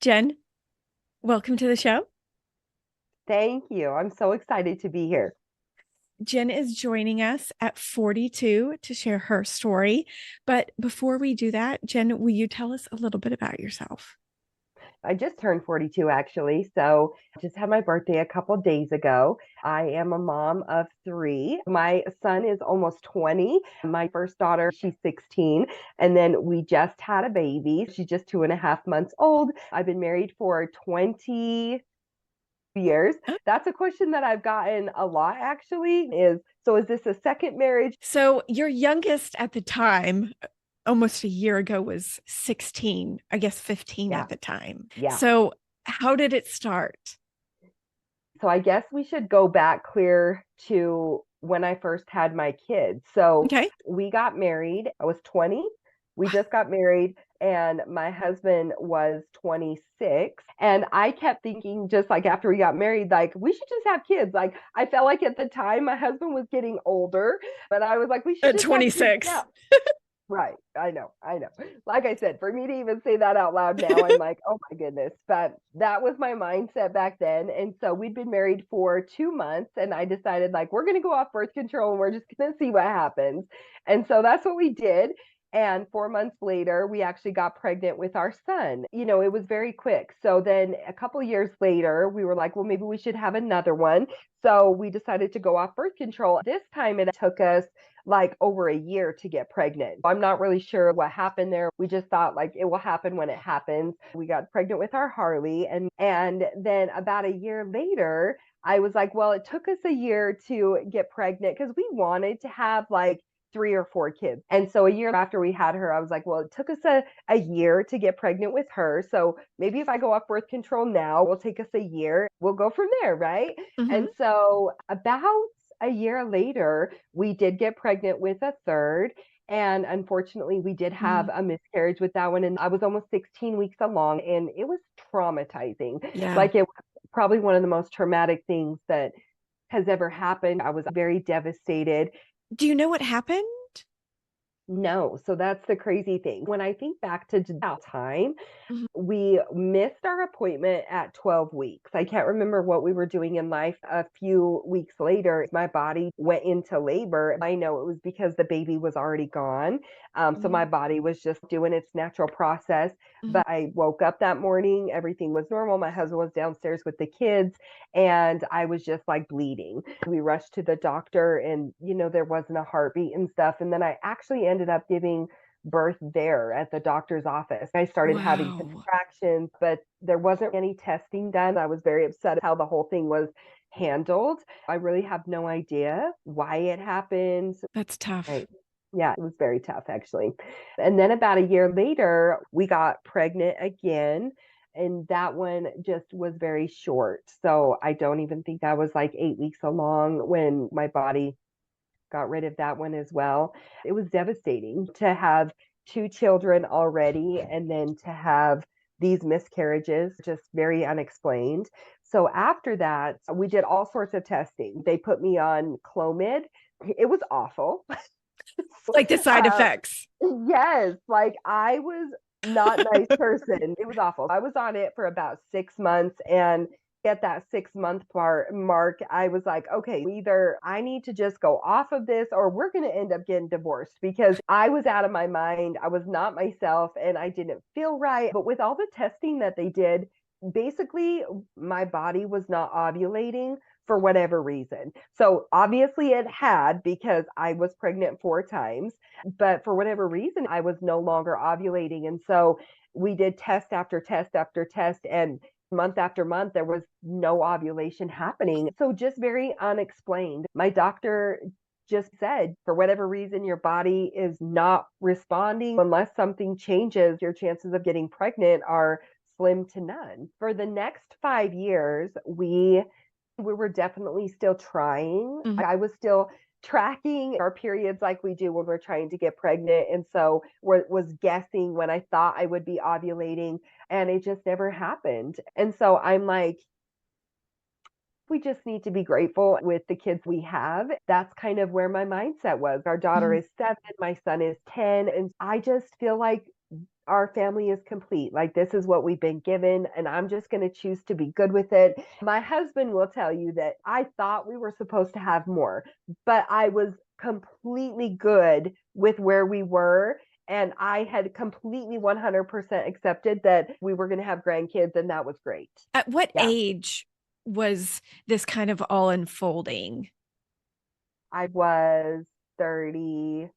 Jenn, welcome to the show. Thank you. I'm so excited to be here. Jenn is joining us at 42 to share her story. But before we do that, Jenn, will you tell us a little bit about yourself? I just turned 42 actually. So just had my birthday a couple days ago. I am a mom of three. My son is almost 20. My first daughter, she's 16. And then we just had a baby. She's just 2.5 months old. I've been married for 20 years. Oh, That's a question that I've gotten a lot actually is this a second marriage? so your youngest at the time, almost a year ago, was 16, I guess 15 Yeah. at the time. Yeah. So how did it start? So I guess we should go back clear to when I first had my kids. So Okay. we got married. I was 20. We just got married, and my husband was 26. And I kept thinking, just like after we got married, like we should just have kids. Like I felt like at the time my husband was getting older, but I was like, we should At just have kids 26. now. Right. I know. I know. Like I said, for me to even say that out loud now, I'm like, oh my goodness. But that was my mindset back then. And so we'd been married for 2 months, and I decided, like, we're going to go off birth control and we're just going to see what happens. And so that's what we did. And 4 months later, we actually got pregnant with our son. It was very quick. So then a couple years later, we were like, well, maybe we should have another one. So we decided to go off birth control. This time it took us like over a year to get pregnant. I'm not really sure what happened there. We just thought like it will happen when it happens. We got pregnant with our Harley, and then about a year later, I was like, well, it took us a year to get pregnant because we wanted to have like 3 or 4 kids. And so a year after we had her, I was like, well, it took us a year to get pregnant with her. So maybe if I go off birth control now, it will take us a year. We'll go from there, right? Mhm. And so about a year later, we did get pregnant with a third. And unfortunately, we did have Mm. a miscarriage with that one. And I was almost 16 weeks along, and it was traumatizing. Yeah. Like, it was probably one of the most traumatic things that has ever happened. I was very devastated. Do you know what happened? No, so that's the crazy thing. When I think back to that time, Mhm. we missed our appointment at 12 weeks. I can't remember what we were doing in life. A few weeks later, my body went into labor. I know it was because the baby was already gone. So Mhm. my body was just doing its natural process. Mhm. But I woke up that morning, everything was normal. My husband was downstairs with the kids, and I was just like bleeding. We rushed to the doctor, and there wasn't a heartbeat and stuff. And then I actually ended up giving birth there at the doctor's office. I started having Wow. contractions, but there wasn't any testing done. I was very upset how the whole thing was handled. I really have no idea why it happened. That's tough. Right. Yeah, it was very tough actually. And then about a year later, we got pregnant again. And that one just was very short. So I don't even think I was like 8 weeks along when my body got rid of that one as well. It was devastating to have two children already and then to have these miscarriages, just very unexplained. So after that, we did all sorts of testing. They put me on Clomid. It was awful. Like the side uh, effects. yes, like I was not a nice person. It was awful. I was on it for about 6 months, and at that 6 month mark, I was like, okay, either I need to just go off of this or we're going to end up getting divorced because I was out of my mind. I was not myself and I didn't feel right. But with all the testing that they did, basically my body was not ovulating for whatever reason. So obviously it had because I was pregnant 4 times, but for whatever reason, I was no longer ovulating. And so we did test after test after test, and month after month, there was no ovulation happening. So just very unexplained. My doctor just said, for whatever reason, your body is not responding. Unless something changes, your chances of getting pregnant are slim to none. For the next 5 years, we were definitely still trying. Mhm. I was still tracking our periods like we do when we're trying to get pregnant. And so was guessing when I thought I would be ovulating, and it just never happened. And so I'm like, we just need to be grateful with the kids we have. That's kind of where my mindset was. Our daughter Mhm. is 7, my son is 10. And I just feel like our family is complete. Like, this is what we've been given, and I'm just going to choose to be good with it. My husband will tell you that I thought we were supposed to have more, but I was completely good with where we were. And I had completely 100% accepted that we were going to have grandkids, and that was great. At what Yeah. age was this kind of all unfolding? I was 33,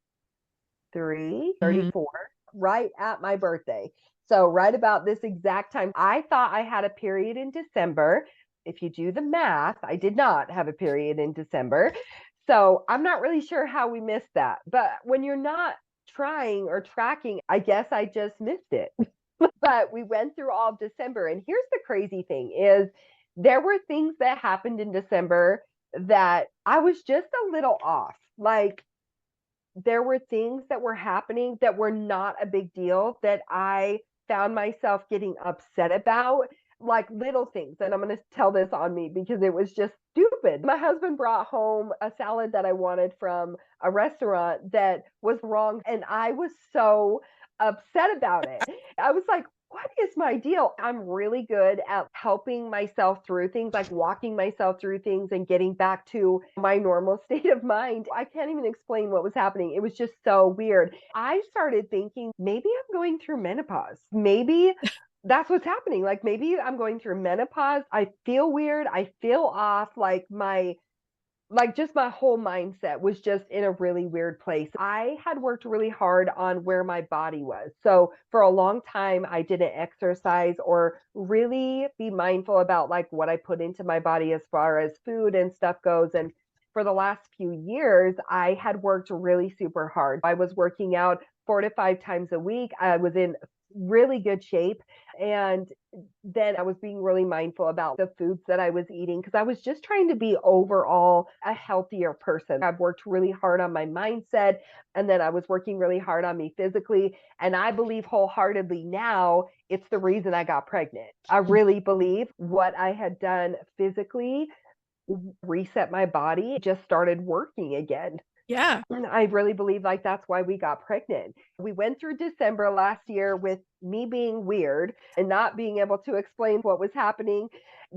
Mhm. 34, right at my birthday. So, right about this exact time, I thought I had a period in December. If you do the math, I did not have a period in December. So, I'm not really sure how we missed that. But when you're not trying or tracking, I guess I just missed it. But we went through all of December. And here's the crazy thing is there were things that happened in December that I was just a little off. Like, there were things that were happening that were not a big deal that I found myself getting upset about, like little things. And I'm going to tell this on me because it was just stupid. My husband brought home a salad that I wanted from a restaurant that was wrong. And I was so upset about it. I was like, what is my deal? I'm really good at helping myself through things, like walking myself through things and getting back to my normal state of mind. I can't even explain what was happening. It was just so weird. I started thinking maybe I'm going through menopause. Maybe that's what's happening. Like, maybe I'm going through menopause. I feel weird. I feel off. Like, just my whole mindset was just in a really weird place. I had worked really hard on where my body was. So for a long time, I didn't exercise or really be mindful about like what I put into my body as far as food and stuff goes. And for the last few years, I had worked really super hard. I was working out 4 to 5 times a week. I was in really good shape. And then I was being really mindful about the foods that I was eating because I was just trying to be overall a healthier person. I've worked really hard on my mindset, and then I was working really hard on me physically. And I believe wholeheartedly now it's the reason I got pregnant. I really believe what I had done physically reset my body, just started working again. Yeah. I really believe like that's why we got pregnant. We went through December last year with me being weird and not being able to explain what was happening.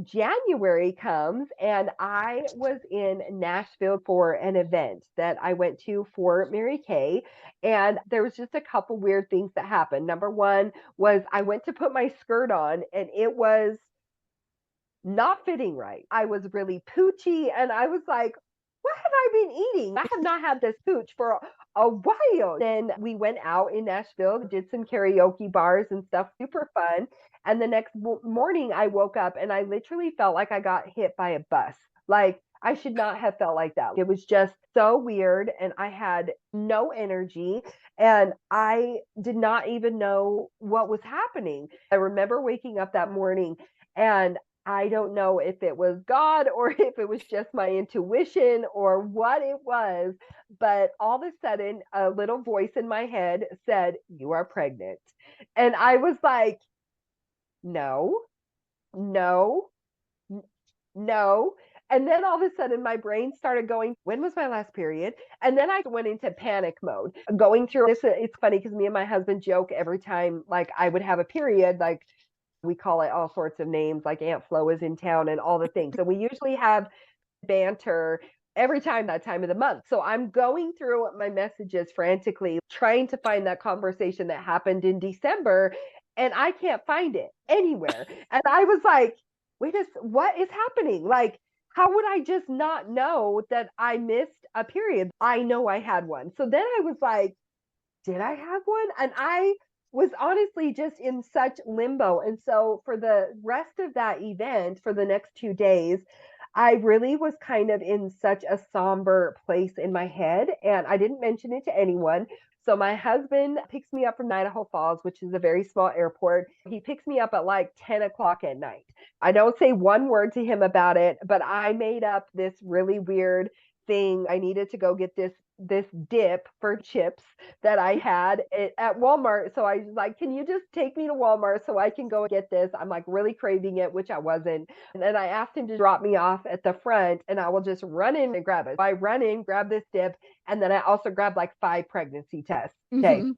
January comes and I was in Nashville for an event that I went to for Mary Kay. And there was just a couple weird things that happened. Number one was I went to put my skirt on and it was not fitting right. I was really poochy and I was like, what have I been eating? I have not had this pooch for a while. Then we went out in Nashville, did some karaoke bars and stuff, super fun. And the next morning, I woke up and I literally felt like I got hit by a bus. Like, I should not have felt like that. It was just so weird. And I had no energy and I did not even know what was happening. I remember waking up that morning and I don't know if it was God or if it was just my intuition or what it was, but all of a sudden, a little voice in my head said, "You are pregnant." And I was like, no, no, no. And then all of a sudden, my brain started going, when was my last period? And then I went into panic mode, going through this. It's funny because me and my husband joke every time, like, I would have a period, like, we call it all sorts of names, like Aunt Flo is in town and all the things. So we usually have banter every time that time of the month. So I'm going through my messages frantically, trying to find that conversation that happened in December, and I can't find it anywhere. And I was like, wait a, what is happening? Like, how would I just not know that I missed a period? I know I had one. So then I was like, did I have one? And I was honestly just in such limbo. And so for the rest of that event, for the next 2 days, I really was kind of in such a somber place in my head. And I didn't mention it to anyone. So my husband picks me up from Idaho Falls, which is a very small airport. He picks me up at like 10 o'clock at night. I don't say one word to him about it, but I made up this really weird thing. I needed to go get this dip for chips that I had at Walmart. So I was like, can you just take me to Walmart so I can go get this? I'm like really craving it, which I wasn't. And then I asked him to drop me off at the front and I will just run in and grab it. I run in, grab this dip, and then I also grab like 5 pregnancy tests. Okay. Mhm.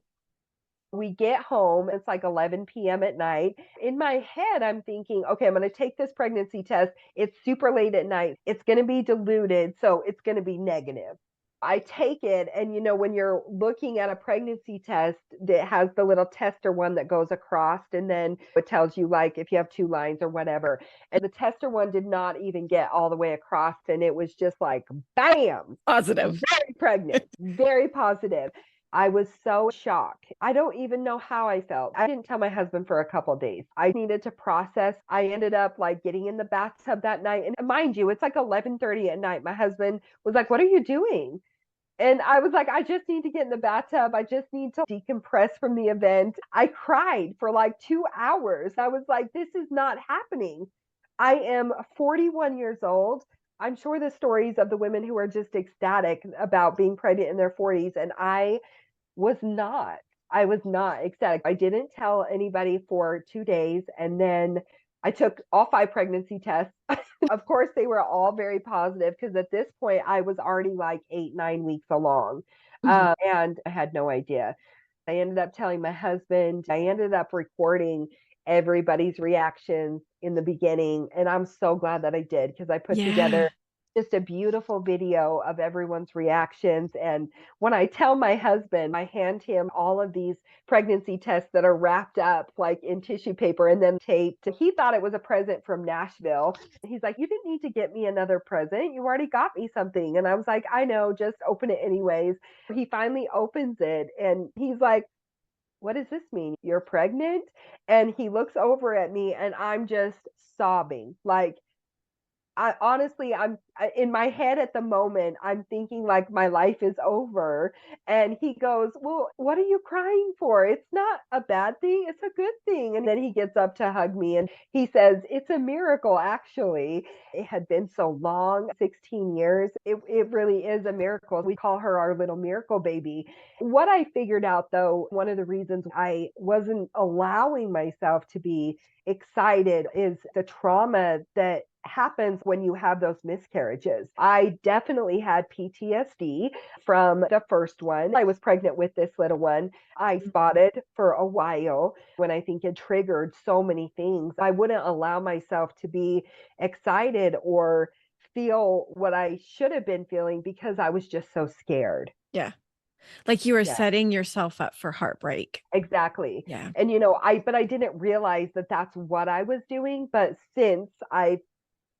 We get home, it's like 11 p.m. at night. In my head, I'm thinking, okay, I'm going to take this pregnancy test. It's super late at night. It's going to be diluted, so it's going to be negative. I take it, and when you're looking at a pregnancy test that has the little tester one that goes across, and then it tells you like if you have two lines or whatever. And the tester one did not even get all the way across, and it was just like, bam, Positive. very pregnant, very positive. I was so shocked. I don't even know how I felt. I didn't tell my husband for a couple days. I needed to process. I ended up like getting in the bathtub that night. And mind you, it's like 11:30 at night. My husband was like, "What are you doing?" And I was like, I just need to get in the bathtub. I just need to decompress from the event. I cried for like 2 hours. I was like, this is not happening. I am 41 years old. I'm sure the stories of the women who are just ecstatic about being pregnant in their 40s. And was not. I was not ecstatic. I didn't tell anybody for 2 days. And then I took all 5 pregnancy tests. Of course, they were all very positive because at this point, I was already like 8, 9 weeks along. Mhm. And I had no idea. I ended up telling my husband, I ended up recording everybody's reactions in the beginning. And I'm so glad that I did because I put Yeah. together just a beautiful video of everyone's reactions. And when I tell my husband, I hand him all of these pregnancy tests that are wrapped up like in tissue paper and then taped. He thought it was a present from Nashville. He's like, "You didn't need to get me another present. You already got me something." And I was like, "I know, just open it anyways." He finally opens it and he's like, "What does this mean? You're pregnant?" And he looks over at me and I'm just sobbing. Like, I honestly, in my head at the moment, I'm thinking like my life is over. And he goes, "Well, what are you crying for? It's not a bad thing. It's a good thing." And then he gets up to hug me and he says, "It's a miracle, actually. It had been so long, 16 years. It really is a miracle. We call her our little miracle baby." What I figured out, though, one of the reasons I wasn't allowing myself to be excited is the trauma that happens when you have those miscarriages. I definitely had PTSD from the first one. I was pregnant with this little one. I spotted for a while when I think it triggered so many things. I wouldn't allow myself to be excited or feel what I should have been feeling because I was just so scared. Yeah. Like you were Yeah. setting yourself up for heartbreak. Exactly. Yeah. And but I didn't realize that that's what I was doing. But since I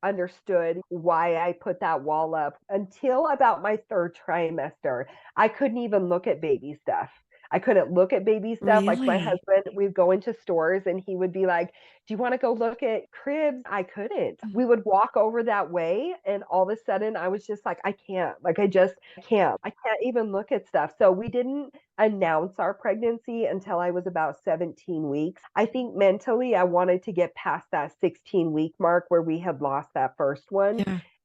understood why I put that wall up until about my third trimester, I couldn't even look at baby stuff. I couldn't look at baby stuff. Like my Really? husband, we'd go into stores and he would be like, "Do you want to go look at cribs?" I couldn't. Mm. We would walk over that way and all of a sudden I was just like, I can't. Like I just can't. I can't even look at stuff. So we didn't announce our pregnancy until I was about 17 weeks. I think mentally I wanted to get past that 16-week mark where we had lost that first one.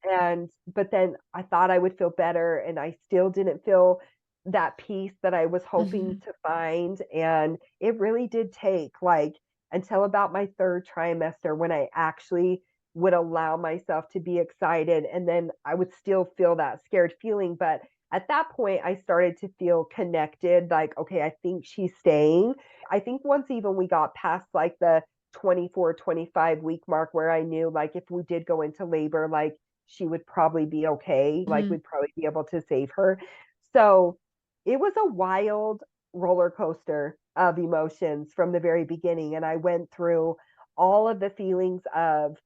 Yeah. But then I thought I would feel better and I still didn't feel that peace that I was hoping Mhm. to find. And it really did take like until about my third trimester when I actually would allow myself to be excited. And then I would still feel that scared feeling. But at that point, I started to feel connected. Like, okay, I think she's staying. I think once even we got past like the 24, 25 week mark where I knew like if we did go into labor, like she would probably be okay. Like Mhm. we'd probably be able to save her. So it was a wild roller coaster of emotions from the very beginning. And I went through all of the feelings of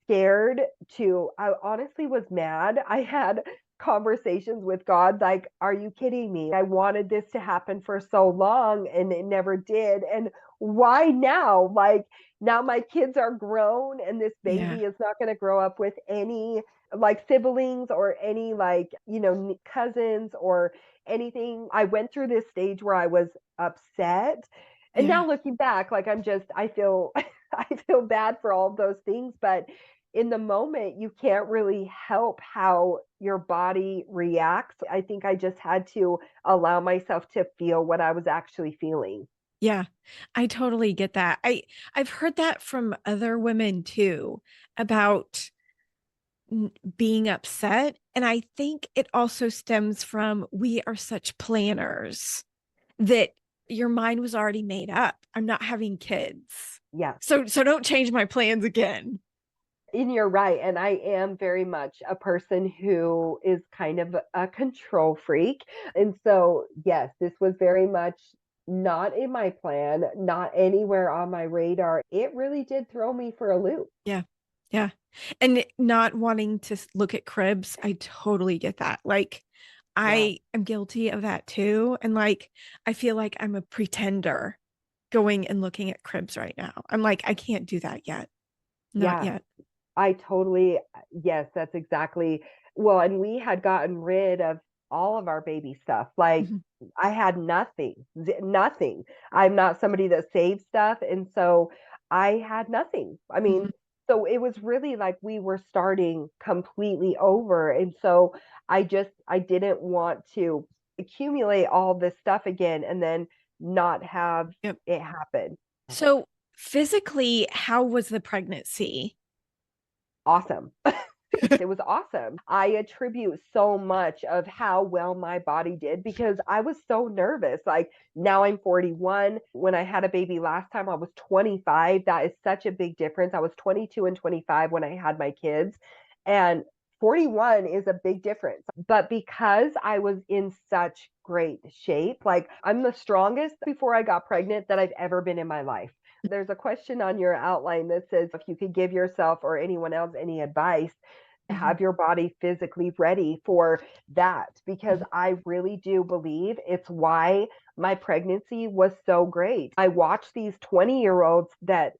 scared to I honestly was mad. I had conversations with God like, "Are you kidding me? I wanted this to happen for so long and it never did. And why now? Like now my kids are grown and this Yeah. baby is not going to grow up with any like siblings or any like, cousins or anything." I went through this stage where I was upset. And Yeah. now looking back, like I feel I feel bad for all of those things, but in the moment, you can't really help how your body reacts. I think I just had to allow myself to feel what I was actually feeling. Yeah. I totally get that. I've heard that from other women too about being upset, and I think it also stems from we are such planners that your mind was already made up. I'm not having kids. Yeah. So don't change my plans again. And you're right. And I am very much a person who is kind of a control freak. And so, yes, this was very much not in my plan, not anywhere on my radar. It really did throw me for a loop. Yeah. Yeah. And not wanting to look at cribs, I totally get that. Like, Yeah. I am guilty of that too. And like, I feel like I'm a pretender going and looking at cribs right now. I'm like, I can't do that yet. Not Yeah. yet. I totally, yes, that's exactly. Well, and we had gotten rid of all of our baby stuff. Like Mhm, I had nothing, nothing. I'm not somebody that saves stuff. And so I had nothing. I mean, mhm. so it was really like we were starting completely over. And so I didn't want to accumulate all this stuff again and then not have Yep. it happen. So physically, how was the pregnancy? Awesome. It was awesome. I attribute so much of how well my body did because I was so nervous. Like now I'm 41. When I had a baby last time, I was 25. That is such a big difference. I was 22 and 25 when I had my kids. And 41 is a big difference. But because I was in such great shape, like I'm the strongest before I got pregnant that I've ever been in my life. There's a question on your outline that says if you could give yourself or anyone else any advice, Mhm, have your body physically ready for that, because mhm, I really do believe it's why my pregnancy was so great. I watch these 20-year-olds that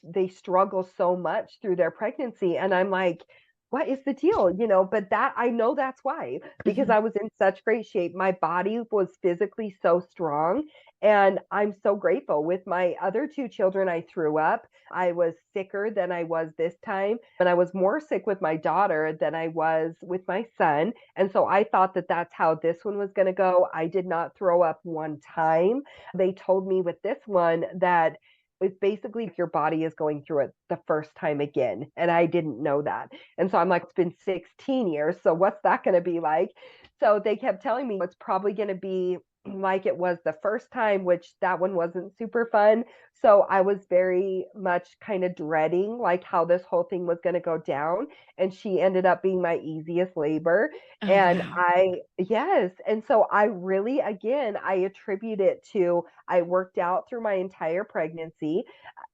they struggle so much through their pregnancy and I'm like, what is the deal? But that I know that's why, because mhm, I was in such great shape. My body was physically so strong. And I'm so grateful. With my other two children, I threw up. I was sicker than I was this time, and I was more sick with my daughter than I was with my son. And so I thought that that's how this one was going to go. I did not throw up one time. They told me with this one that it's basically your body is going through it the first time again. And I didn't know that. And so I'm like, it's been 16 years. So what's that going to be like? So they kept telling me it's probably going to be like it was the first time, which that one wasn't super fun. So I was very much kind of dreading like how this whole thing was going to go down. And she ended up being my easiest labor. oh, And wow. yes. And so I really, again, I attribute it to I worked out through my entire pregnancy,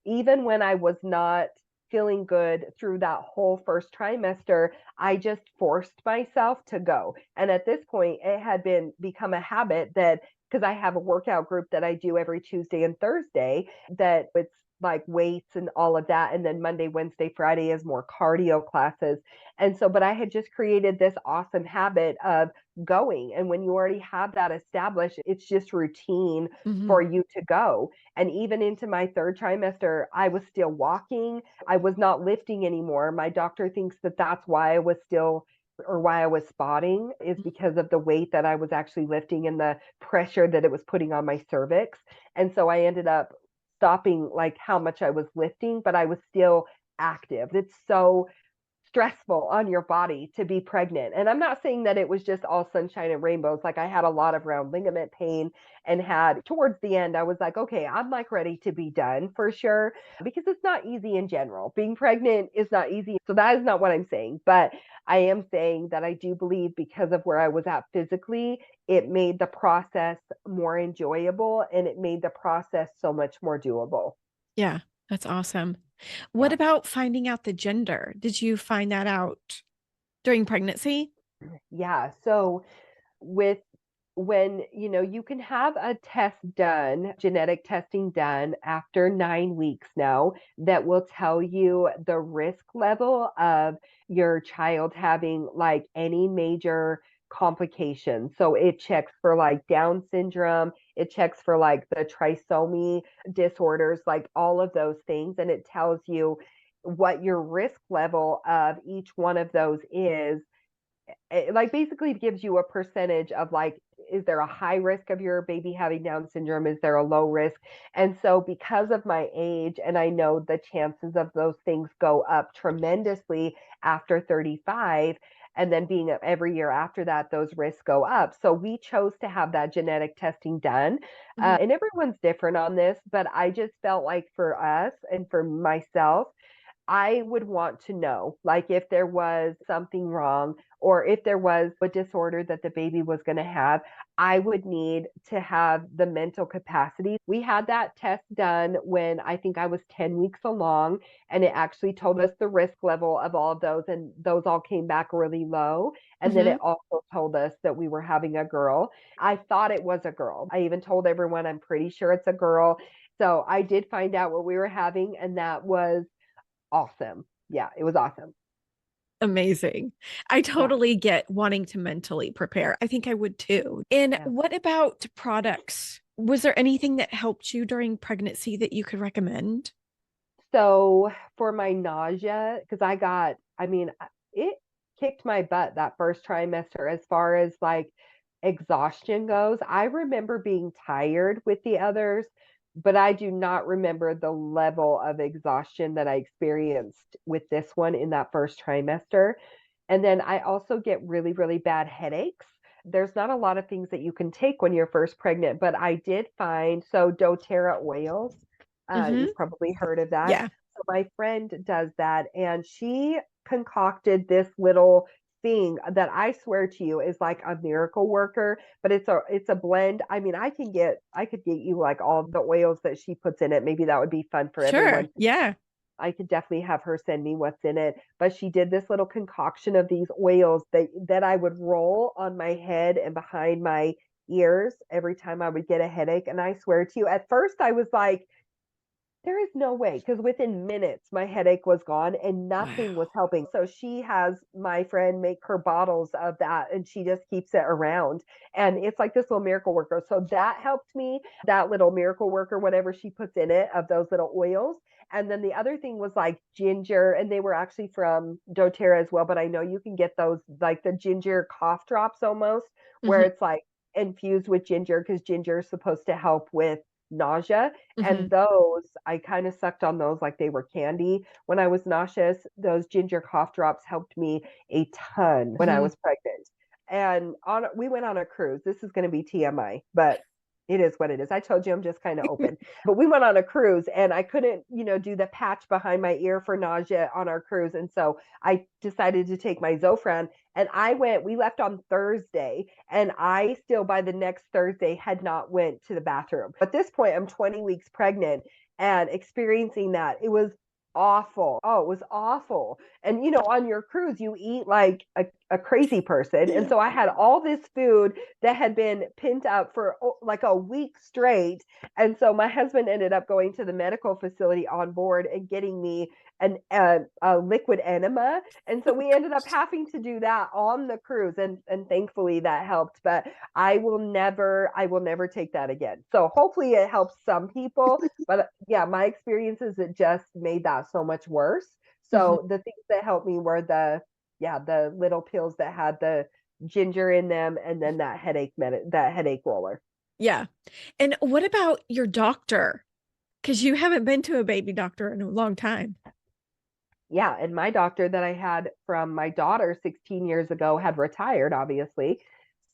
even when I was not feeling good through that whole first trimester. I just forced myself to go. And at this point, it had become a habit that because I have a workout group that I do every Tuesday and Thursday, that it's like weights and all of that. And then Monday, Wednesday, Friday is more cardio classes. And so, but I had just created this awesome habit of going. And when you already have that established, it's just routine Mhm, for you to go. And even into my third trimester, I was still walking. I was not lifting anymore. My doctor thinks that that's why I was still or why I was spotting is because of the weight that I was actually lifting and the pressure that it was putting on my cervix. And so I ended up stopping like how much I was lifting, but I was still active. It's so stressful on your body to be pregnant. And I'm not saying that it was just all sunshine and rainbows. Like I had a lot of round ligament pain and had towards the end, I was like, okay, I'm like ready to be done for sure because it's not easy in general. Being pregnant is not easy. So that is not what I'm saying. But I am saying that I do believe because of where I was at physically, it made the process more enjoyable and it made the process so much more doable. yeah, that's awesome. What Yeah. about finding out the gender? Did you find that out during pregnancy? Yeah. So with when you can have a test done, genetic testing done after 9 weeks now, that will tell you the risk level of your child having like any major complications. So it checks for like Down syndrome, it checks for like the trisomy disorders, like all of those things, and it tells you what your risk level of each one of those is. It like basically gives you a percentage of like, is there a high risk of your baby having Down syndrome? Is there a low risk? And so because of my age, and I know the chances of those things go up tremendously after 35, And then being every year after that, those risks go up. So we chose to have that genetic testing done. Mhm. And everyone's different on this, but I just felt like for us and for myself, I would want to know, like, if there was something wrong or if there was a disorder that the baby was going to have, I would need to have the mental capacity. We had that test done when I think I was 10 weeks along, and it actually told us the risk level of all of those, and those all came back really low. And then Mhm. it also told us that we were having a girl. I thought it was a girl. I even told everyone I'm pretty sure it's a girl. So I did find out what we were having, and that was awesome. Yeah, it was awesome. Amazing. I Yeah. totally get wanting to mentally prepare. I think I would too. And Yeah. what about products? Was there anything that helped you during pregnancy that you could recommend? So for my nausea, because I mean, it kicked my butt that first trimester as far as like exhaustion goes. I remember being tired with the others, but I do not remember the level of exhaustion that I experienced with this one in that first trimester. And then I also get really, really bad headaches. There's not a lot of things that you can take when you're first pregnant, but I did find so doTERRA oils. Hmm. You've probably heard of that. Yeah, So my friend does that, and she concocted this little thing that I swear to you is like a miracle worker, but it's a blend. I mean, I could get you like all the oils that she puts in it. Maybe that would be fun for sure. everyone. Yeah. I could definitely have her send me what's in it. But she did this little concoction of these oils that I would roll on my head and behind my ears every time I would get a headache. And I swear to you, at first I was like, there is no way, because within minutes my headache was gone and nothing was Wow. helping. So she has my friend make her bottles of that and she just keeps it around. And it's like this little miracle worker. So that helped me, that little miracle worker, whatever she puts in it of those little oils. And then the other thing was like ginger, and they were actually from doTERRA as well. But I know you can get those like the ginger cough drops almost, where Hmm. it's like infused with ginger because ginger is supposed to help with nausea. Hmm. And those, I kind of sucked on those like they were candy when I was nauseous. Those ginger cough drops helped me a ton when I Hmm. was pregnant. And we went on a cruise. This is going to be TMI, but it is what it is. I told you I'm just kind of open. But we went on a cruise and I couldn't, do the patch behind my ear for nausea on our cruise. And so I decided to take my Zofran, and we left on Thursday, and I still by the next Thursday had not went to the bathroom. At this point, I'm 20 weeks pregnant and experiencing that. It was awful. Oh, it was awful. And on your cruise, you eat like a crazy person. And Yeah. so I had all this food that had been pent up for like a week straight. And so my husband ended up going to the medical facility on board and getting me a liquid enema. And so Oh, we ended up gosh. having to do that on the cruise, and thankfully that helped. But I will never take that again. So hopefully it helps some people. But yeah, my experiences, it just made that so much worse. Mhm. So the things that helped me were the little pills that had the ginger in them, and then that headache roller. Yeah. And what about your doctor? Because you haven't been to a baby doctor in a long time. Yeah, and my doctor that I had from my daughter 16 years ago had retired, obviously.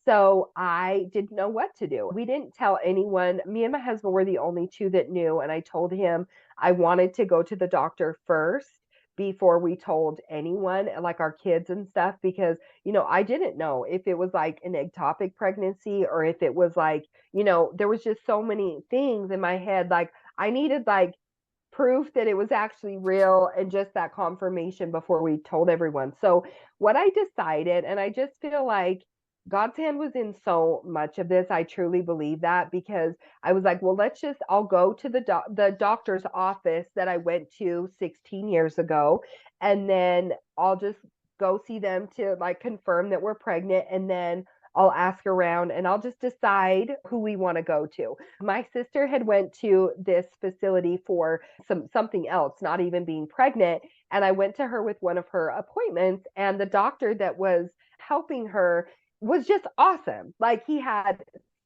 So I didn't know what to do. We didn't tell anyone. Me and my husband were the only two that knew. And I told him I wanted to go to the doctor first before we told anyone, like our kids and stuff, because, I didn't know if it was like an ectopic pregnancy or if it was like, there was just so many things in my head. Like I needed like proof that it was actually real and just that confirmation before we told everyone. So, what I decided, and I just feel like God's hand was in so much of this. I truly believe that, because I was like, well, I'll go to the doctor's office that I went to 16 years ago, and then I'll just go see them to like confirm that we're pregnant, and then I'll ask around and I'll just decide who we want to go to. My sister had went to this facility for something else, not even being pregnant, and I went to her with one of her appointments, and the doctor that was helping her was just awesome. Like he had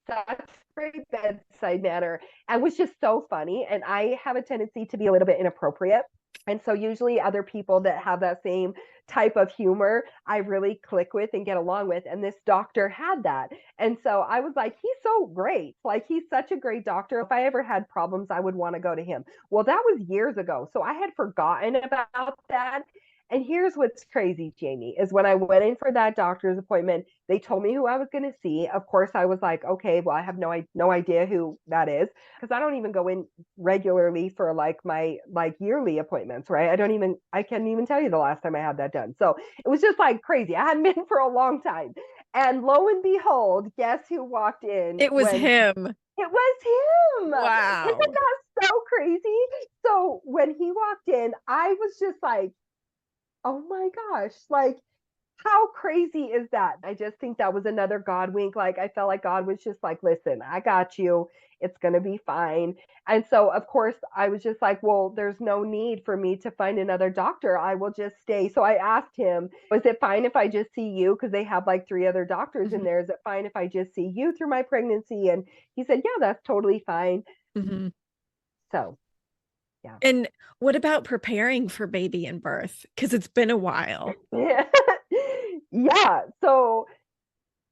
such great bedside manner and was just so funny. And I have a tendency to be a little bit inappropriate. And so usually other people that have that same type of humor, I really click with and get along with. And this doctor had that. And so I was like, he's so great. Like, he's such a great doctor. If I ever had problems, I would want to go to him. Well, that was years ago. So I had forgotten about that. And here's what's crazy, Jamie, is when I went in for that doctor's appointment, they told me who I was going to see. Of course, I was like, okay, well, I have no idea who that is because I don't even go in regularly for like my like yearly appointments, right? I can't even tell you the last time I had that done. So it was just like crazy. I hadn't been for a long time. And lo and behold, guess who walked in It was when him. it was him. Isn't Wow. that so crazy? So when he walked in, I was just like, oh my gosh, like how crazy is that? I just think that was another God wink. Like I felt like God was just like, listen, I got you. It's going to be fine. And so, of course, I was just like, well, there's no need for me to find another doctor. I will just stay. So I asked him, is it fine if I just see you? Because they have like three other doctors in Mhm. there. Is it fine if I just see you through my pregnancy? And he said, yeah, that's totally fine. Mhm. So, yeah. And what about preparing for baby and birth? Because it's been a while. Yeah. So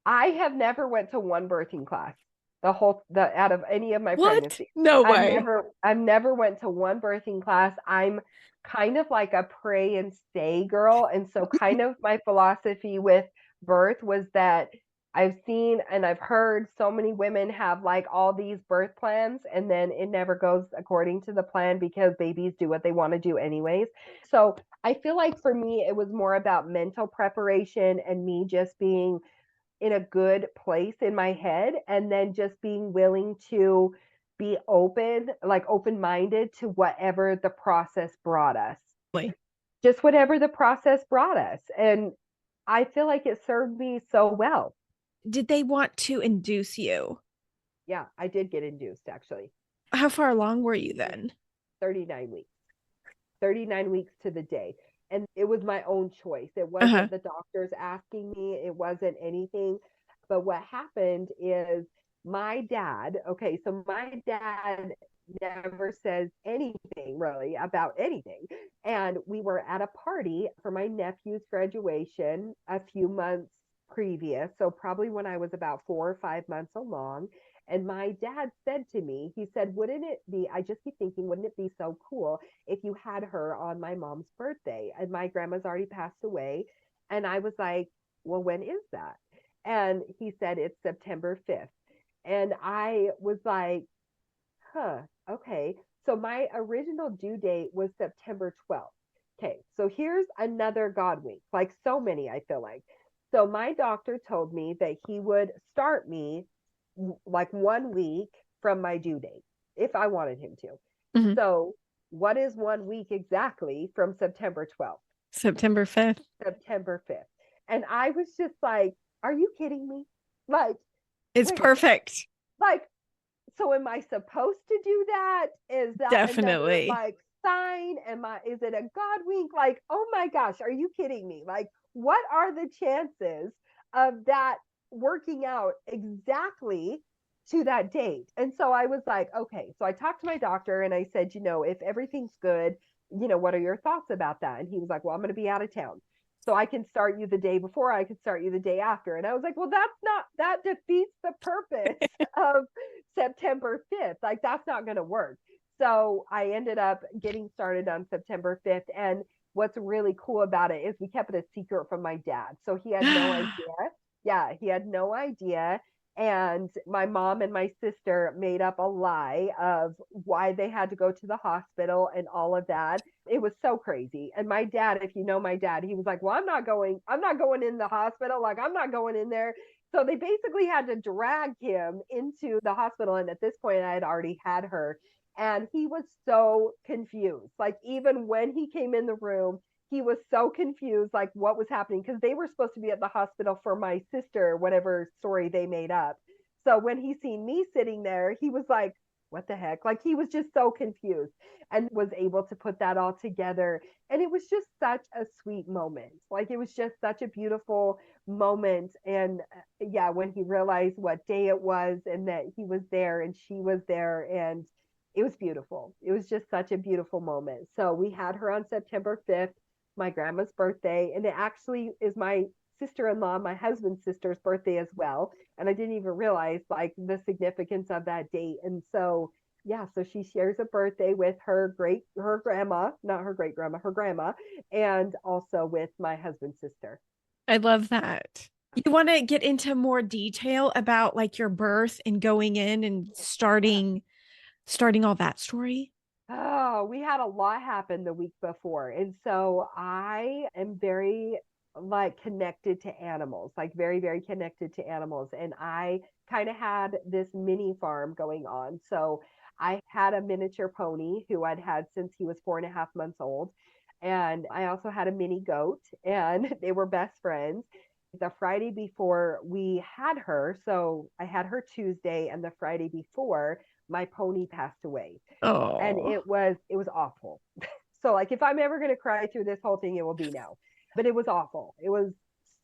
I have never went to one birthing class. The out of any of my What? pregnancies. No way. I've never went to one birthing class. I'm kind of like a pray and stay girl. And so kind of my philosophy with birth was that I've seen and I've heard so many women have like all these birth plans and then it never goes according to the plan because babies do what they want to do anyways. So I feel like for me, it was more about mental preparation and me just being in a good place in my head and then just being willing to be open, like open minded to whatever the process brought us. Like, Just whatever the process brought us. And I feel like it served me so well. did they want to induce you? Yeah, I did get induced actually. How far along were you then? 39 weeks. 39 weeks to the day. And it was my own choice. It Uh-huh. wasn't the doctors asking me, it wasn't anything. But what happened is my dad, okay, so my dad never says anything really about anything. And we were at a party for my nephew's graduation a few months previous. So probably when I was about 4 or 5 months along. And my dad said to me, he said, wouldn't it be, I just keep thinking, wouldn't it be so cool if you had her on my mom's birthday? And my grandma's already passed away. And I was like, well, when is that? And he said, it's September 5th. And I was like, huh, okay. So my original due date was September 12th. Okay, so here's another God wink, like so many, I feel like. So my doctor told me that he would start me like 1 week from my due date if I wanted him to. Mhm. So, what is 1 week exactly from September 12th? September 5th. September 5th. And I was just like, are you kidding me? Like, It's wait, perfect. like, so am I supposed to do that? Is that another Definitely. like sign? Is it a God wink? Like, oh my gosh, are you kidding me? Like, what are the chances of that working out exactly to that date? And so I was like, okay. So I talked to my doctor and I said, if everything's good, what are your thoughts about that? And he was like, well, I'm going to be out of town. So I can start you the day before, I can start you the day after. And I was like, well, that defeats the purpose of September 5th. Like, that's not going to work. So I ended up getting started on September 5th. And what's really cool about it is we kept it a secret from my dad. So he had no idea. Yeah, he had no idea. And my mom and my sister made up a lie of why they had to go to the hospital and all of that. It was so crazy. And my dad, if you know my dad, he was like, well, I'm not going in the hospital. Like, I'm not going in there. So they basically had to drag him into the hospital. And at this point, I had already had her. And he was so confused. Like, even when he came in the room, he was so confused, like what was happening, because they were supposed to be at the hospital for my sister, whatever story they made up. So when he seen me sitting there, he was like, what the heck? Like, he was just so confused and was able to put that all together. And it was just such a sweet moment. Like, it was just such a beautiful moment. And yeah, when he realized what day it was and that he was there and she was there, and It was beautiful. It was just such a beautiful moment. So we had her on September 5th, my grandma's birthday, and it actually is my sister-in-law, my husband's sister's birthday as well. And I didn't even realize like the significance of that date. And so yeah, so she shares a birthday with her grandma, not her great grandma, her grandma, and also with my husband's sister. I love that. You want to get into more detail about like your birth and going in and starting all that story? Oh, we had a lot happen the week before. And so I am very like connected to animals, like very, very connected to animals. And I kind of had this mini farm going on. So I had a miniature pony who I'd had since he was 4.5 months old. And I also had a mini goat, and they were best friends. The Friday before we had her, so I had her Tuesday, and the Friday before, my pony passed away, and Oh, it was awful. So like if I'm ever going to cry through this whole thing, it will be now. But it was awful. It was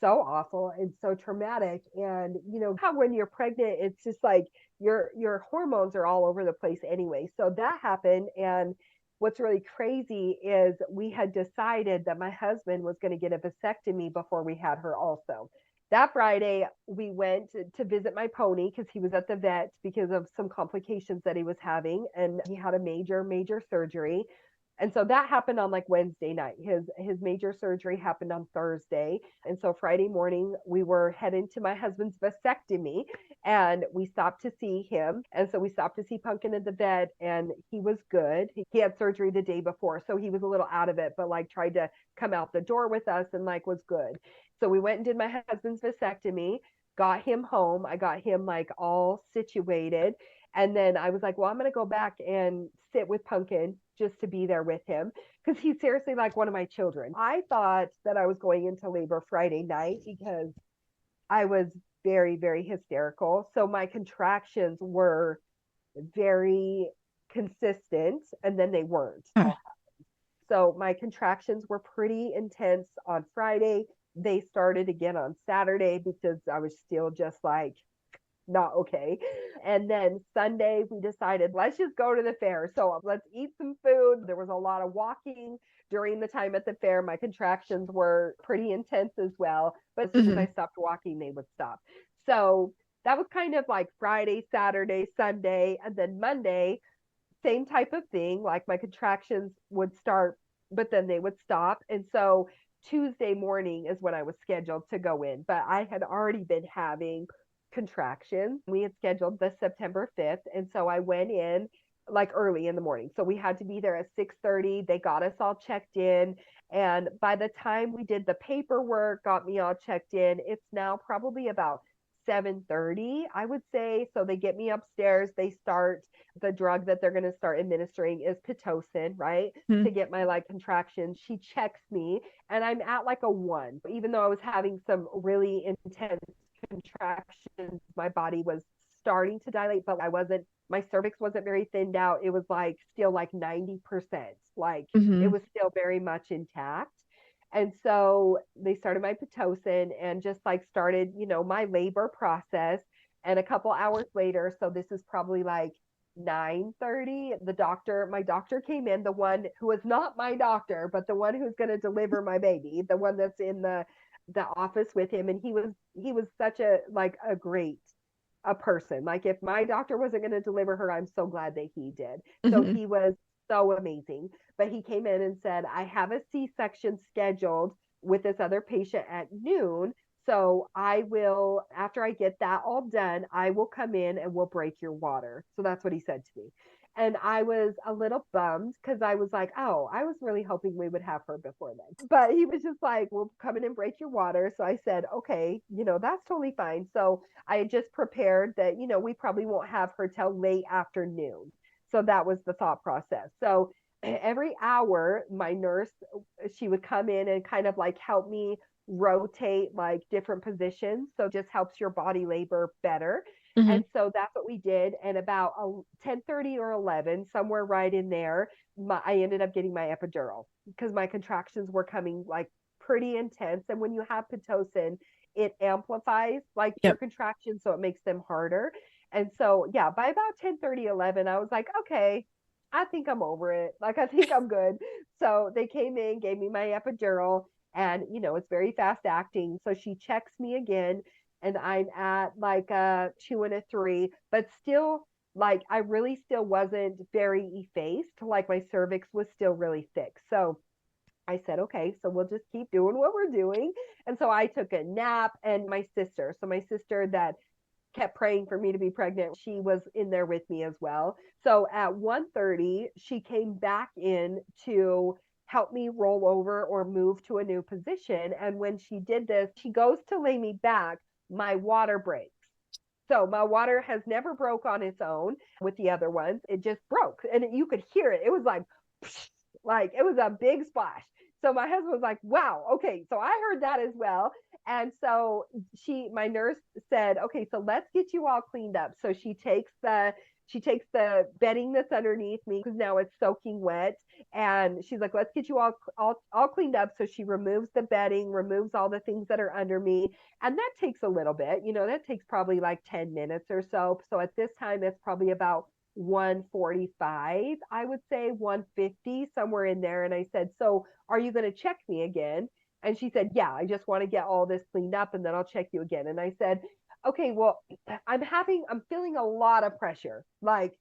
so awful and so traumatic. And you know how when you're pregnant, it's just like your hormones are all over the place anyway. So that happened. And what's really crazy is we had decided that my husband was going to get a vasectomy before we had her also. That Friday, we went to visit my pony because he was at the vet because of some complications that he was having, and he had a major, major surgery. And so that happened on like Wednesday night. His major surgery happened on Thursday. And so Friday morning we were heading to my husband's vasectomy, and we stopped to see him. And so we stopped to see Pumpkin at the vet, and he was good. He had surgery the day before, so he was a little out of it, but like tried to come out the door with us and like was good. So we went and did my husband's vasectomy, got him home. I got him like all situated. And then I was like, well, I'm going to go back and sit with Pumpkin just to be there with him because he's seriously like one of my children. I thought that I was going into labor Friday night because I was very, very hysterical. So my contractions were very consistent, and then they weren't. ah, So my contractions were pretty intense on Friday. They started again on Saturday because I was still just like not okay. And then Sunday, we decided, let's just go to the fair. So let's eat some food. There was a lot of walking during the time at the fair. My contractions were pretty intense as well. But as soon as I mhm. stopped walking, they would stop. So that was kind of like Friday, Saturday, Sunday. And then Monday, same type of thing. Like my contractions would start, but then they would stop. And so Tuesday morning is when I was scheduled to go in, but I had already been having contractions. We had scheduled the September 5th. And so I went in like early in the morning. So we had to be there at 6:30. They got us all checked in. And by the time we did the paperwork, got me all checked in, it's now probably about 7:30, I would say. So they get me upstairs. They start the drug that they're going to start administering is Pitocin, right? To Mhm. get my like contractions. She checks me and I'm at like a 1. Even though I was having some really intense contractions, my body was starting to dilate, but I wasn't, my cervix wasn't very thinned out. It was like still like 90%. Like it Mhm. was still very much intact. And so they started my Pitocin and just like started, my labor process. And a couple hours later, so this is probably like 9:30, my doctor came in, the one who is not my doctor, but the one who's going to deliver my baby, the one that's in the office with him. And he was such a like a great a person. Like if my doctor wasn't going to deliver her, I'm so glad that he did. So Mhm. he was so amazing. But he came in and said, I have a C-section scheduled with this other patient at noon. So I will, after I get that all done, I will come in and we'll break your water. So that's what he said to me. And I was a little bummed because I was like, oh, I was really hoping we would have her before then. But he was just like, we'll come in and break your water. So I said, okay, that's totally fine. So I had just prepared that, we probably won't have her till late afternoon. So that was the thought process. So every hour, my nurse, she would come in and kind of like help me rotate like different positions. So just helps your body labor better. Mhm. And so that's what we did. And about 10:30 or 11, somewhere right in there, I ended up getting my epidural because my contractions were coming like pretty intense. And when you have Pitocin, it amplifies like your Yep. contractions, so it makes them harder. And so, yeah, by about 10:30, 11, I was like, okay, I think I'm over it. Like, I think I'm good. So they came in, gave me my epidural, and it's very fast acting. So she checks me again, and I'm at like a 2 and a 3, but still, like, I really still wasn't very effaced. Like, my cervix was still really thick. So I said, okay, so we'll just keep doing what we're doing. And so I took a nap, and my sister that kept praying for me to be pregnant, she was in there with me as well. So at 1:30, she came back in to help me roll over or move to a new position. And when she did this, she goes to lay me back, my water breaks. So my water has never broke on its own with the other ones. It just broke, and you could hear it. It was like it was a big splash. So my husband was like, "Wow, okay." So I heard that as well. And so my nurse said, "Okay, so let's get you all cleaned up." So she takes the bedding that's underneath me because now it's soaking wet, and she's like, "Let's get you all cleaned up." So she removes the bedding, removes all the things that are under me, and that takes a little bit. That takes probably like 10 minutes or so. So at this time, it's probably about 145, I would say 150, somewhere in there. And I said, "So are you going to check me again?" And she said, "Yeah, I just want to get all this cleaned up and then I'll check you again." And I said, "Okay, well, I'm feeling a lot of pressure, like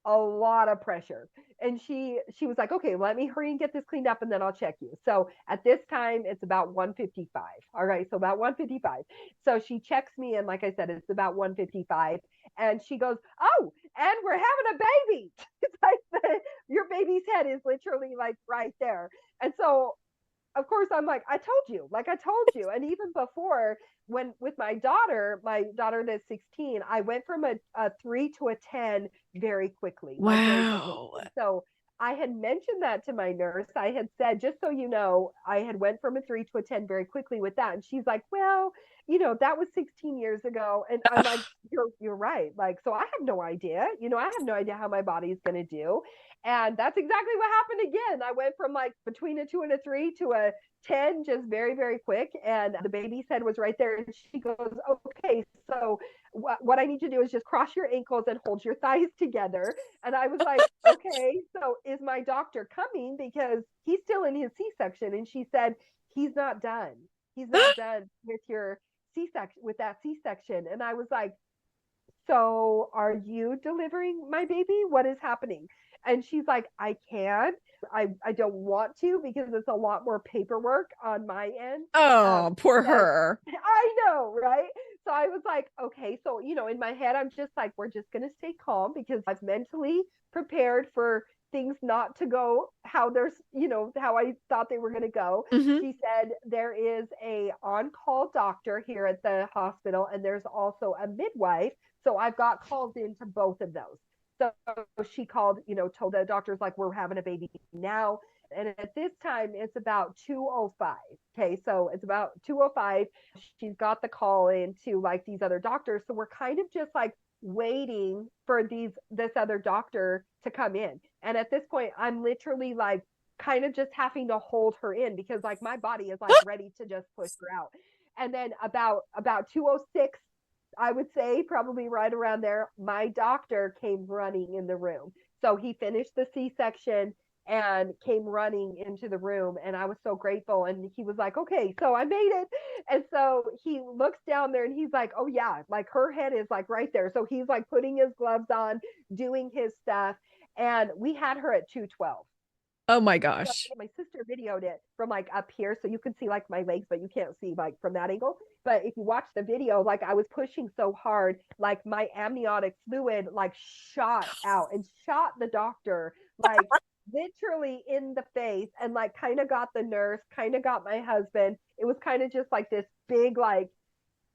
a lot of pressure." And she was like, "Okay, let me hurry and get this cleaned up and then I'll check you." So at this time, it's about 155. All right, so about 155. So she checks me, and like I said, it's about 155. And she goes, "Oh, and we're having a baby." It's like your baby's head is literally like right there. And so of course I'm like, I told you. And even before, when with my daughter that's 16, I went from a 3 to a 10 very quickly, like very quickly. Wow. And so I had mentioned that to my nurse. I had said, just so you know, I had went from a 3 to a 10 very quickly with that. And she's like, "Well, that was 16 years ago." And I'm like, you're right. Like, so I have no idea. I have no idea how my body is going to do. And that's exactly what happened again. I went from like between a 2 and a 3 to a 10 just very, very quick. And the baby's head was right there. And she goes, "Okay, so what I need to do is just cross your ankles and hold your thighs together." And I was like, "Okay, so is my doctor coming? Because he's still in his C-section." And she said, "He's not done. He's not done with your C-section, with that C-section." And I was like, "So are you delivering my baby? What is happening?" And she's like, "I can't. I don't want to because it's a lot more paperwork on my end." Oh, She poor said, her. "I know, right?" So I was like, "Okay." So, in my head, I'm just like, we're just going to stay calm because I've mentally prepared for things not to go how I thought they were going to go. Hmm. She said there is a on-call doctor here at the hospital, and there's also a midwife. So I've got calls into both of those. So she called, told the doctors, like, we're having a baby now. And at this time, it's about 2:05. Okay. So it's about 2:05. She's got the call into like these other doctors. So we're kind of just like waiting for this other doctor to come in. And at this point, I'm literally like kind of just having to hold her in because like my body is like ready to just push her out. And then about 2:06, I would say probably right around there, my doctor came running in the room. So he finished the C-section and came running into the room, and I was so grateful. And he was like, "Okay, so I made it." And so he looks down there and he's like, "Oh yeah, like her head is like right there." So he's like putting his gloves on, doing his stuff, and we had her at 2:12. Oh my So gosh. my sister videoed it from like up here, so you can see like my legs, but you can't see like from that angle. But if you watch the video, like I was pushing so hard, like my amniotic fluid like shot out and shot the doctor like literally in the face, and like kind of got the nurse, kind of got my husband. It was kind of just like this big like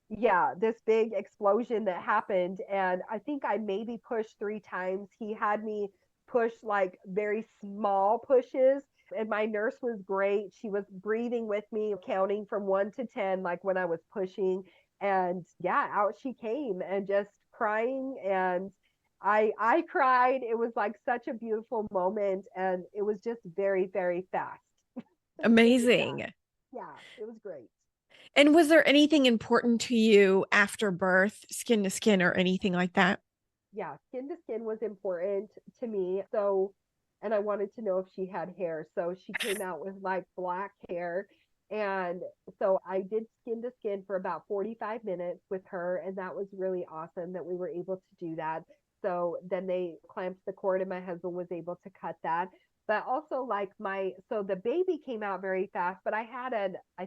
yeah, this big explosion that happened. And I think I maybe pushed 3 times. He had me push like very small pushes. And my nurse was great. She was breathing with me, counting from 1 to 10, like when I was pushing. And yeah, out she came and just crying. And I cried. It was like such a beautiful moment. And it was just very, very fast. Yeah, Amazing. yeah, it was great. And was there anything important to you after birth, skin to skin or anything like that? Yeah, skin to skin was important to me. So and I wanted to know if she had hair. So she came out with like black hair. And so I did skin to skin for about 45 minutes with her. And that was really awesome that we were able to do that. So then they clamped the cord and my husband was able to cut that. But also, like so the baby came out very fast, but I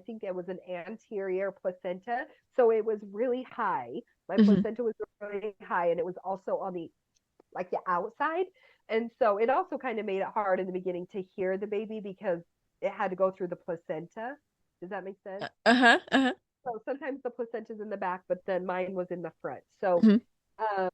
think it was an anterior placenta. So it was really high. My Hmm. placenta was really high and it was also on the outside. And so it also kind of made it hard in the beginning to hear the baby because it had to go through the placenta. Does that make sense? Uh-huh. Uh-huh. So sometimes the placenta's in the back, but then mine was in the front. So Hmm.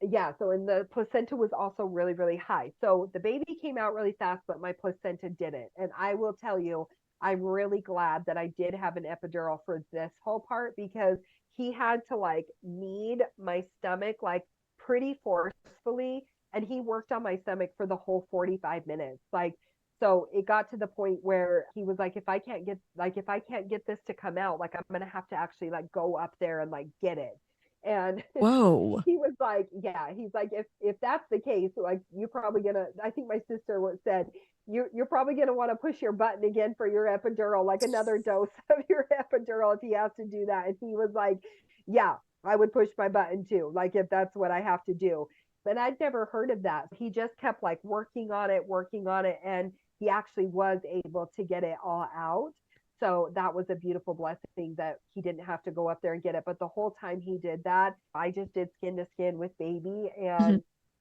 yeah, so and the placenta was also really, really high. So the baby came out really fast, but my placenta didn't. And I will tell you, I'm really glad that I did have an epidural for this whole part because he had to like knead my stomach like pretty forcefully. And he worked on my stomach for the whole 45 minutes. Like, so it got to the point where he was like, if I can't get this to come out, like I'm gonna have to actually like go up there and like get it. And Whoa. he was like, yeah, he's like, if that's the case, like you're probably gonna. I think my sister said you're probably gonna want to push your button again for your epidural, like another dose of your epidural if he has to do that. And he was like, yeah, I would push my button too, like if that's what I have to do. But I'd never heard of that. He just kept like working on it, and he actually was able to get it all out. So that was a beautiful blessing that he didn't have to go up there and get it. But the whole time he did that, I just did skin to skin with baby. Hmm.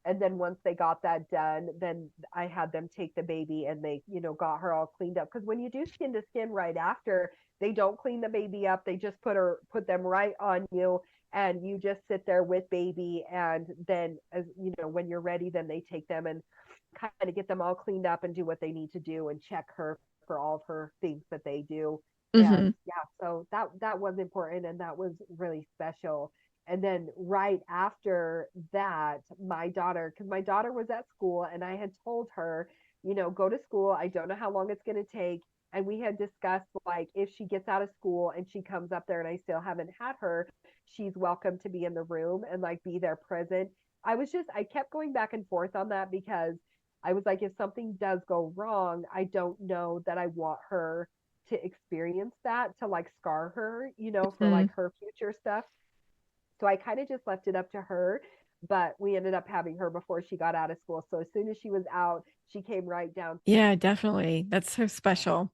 And then once they got that done, then I had them take the baby and they, got her all cleaned up. Because when you do skin to skin right after, they don't clean the baby up. They just put them right on you and you just sit there with baby. And then as when you're ready, then they take them and kind of get them all cleaned up and do what they need to do and check her for all of her things that they do. And Hmm. yeah, so that was important and that was really special. And then right after that, because my daughter was at school and I had told her, go to school. I don't know how long it's going to take. And we had discussed like if she gets out of school and she comes up there and I still haven't had her, she's welcome to be in the room and like be there present. I kept going back and forth on that because I was like, if something does go wrong, I don't know that I want her to experience that to like scar her, for Hmm. like her future stuff. So I kind of just left it up to her, but we ended up having her before she got out of school. So as soon as she was out, she came right down. Yeah, definitely. That's so Yeah. special.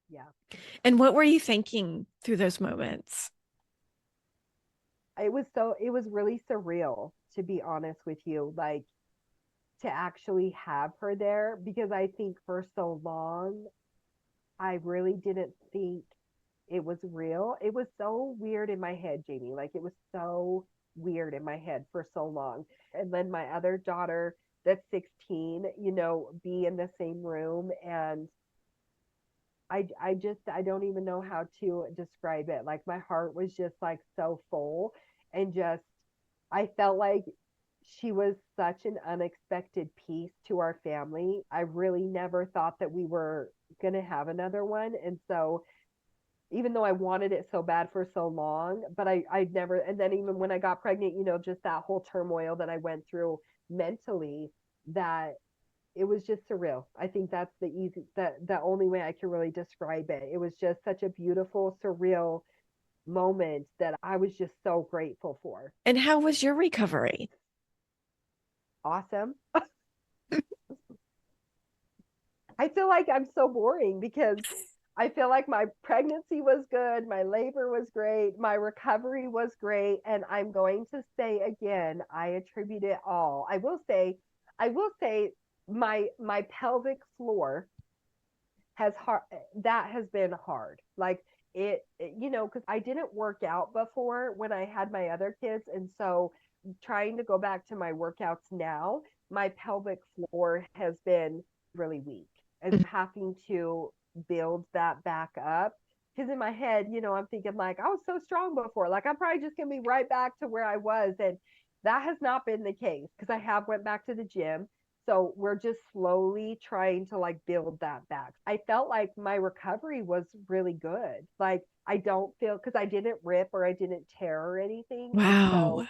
Yeah. And what were you thinking through those moments? It was really surreal to be honest with you. Like to actually have her there because I think for so long I really didn't think it was real. It was so weird in my head, Jamie. Like it was so weird in my head for so long. And then my other daughter that's 16, be in the same room and I don't even know how to describe it. Like my heart was just like so full and just I felt like she was such an unexpected piece to our family. I really never thought that we were going to have another one. And so even though I wanted it so bad for so long, but I never, and then even when I got pregnant, just that whole turmoil that I went through mentally, that it was just surreal. I think that's the only way I can really describe it. It was just such a beautiful, surreal moment that I was just so grateful for. And how was your recovery? Awesome. I feel like I'm so boring because I feel like my pregnancy was good, my labor was great, my recovery was great, and I'm going to say again, I attribute it all. I will say my pelvic floor has hard that has been hard. Like because I didn't work out before when I had my other kids, and so trying to go back to my workouts now, my pelvic floor has been really weak and having to build that back up. Because in my head, I'm thinking like I was so strong before, like I'm probably just gonna be right back to where I was, and that has not been the case because I have went back to the gym. So we're just slowly trying to like build that back. I felt like my recovery was really good. Like I don't feel because I didn't rip or I didn't tear or anything, and so Wow.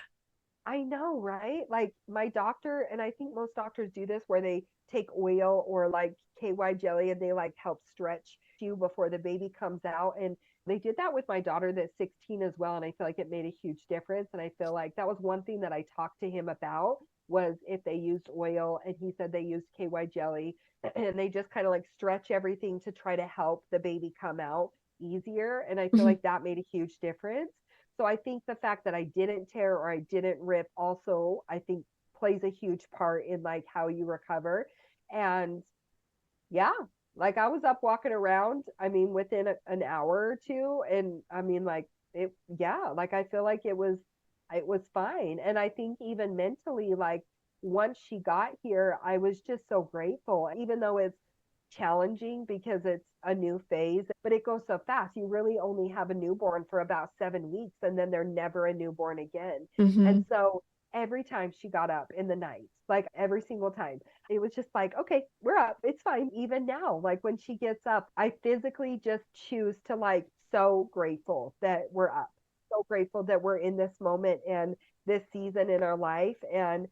I know, right? Like my doctor, and I think most doctors do this where they take oil or like KY jelly and they like help stretch you before the baby comes out. And they did that with my daughter that's 16 as well. And I feel like it made a huge difference. And I feel like that was one thing that I talked to him about was if they used oil, and he said they used KY jelly and they just kind of like stretch everything to try to help the baby come out easier. And I feel Mhm. like that made a huge difference. So I think the fact that I didn't tear or I didn't rip also, I think, plays a huge part in like how you recover. And yeah, like I was up walking around, I mean, within an hour or two. And I mean, like it, yeah, like I feel like it was fine. And I think even mentally, like once she got here, I was just so grateful, even though it's challenging because it's a new phase, but it goes so fast. You really only have a newborn for about 7 weeks, and then they're never a newborn again. And Mhm. so every time she got up in the night, like every single time, it was just like, okay, we're up. It's fine. Even now, like when she gets up, I physically just choose to like, so grateful that we're up, so grateful that we're in this moment and this season in our life. And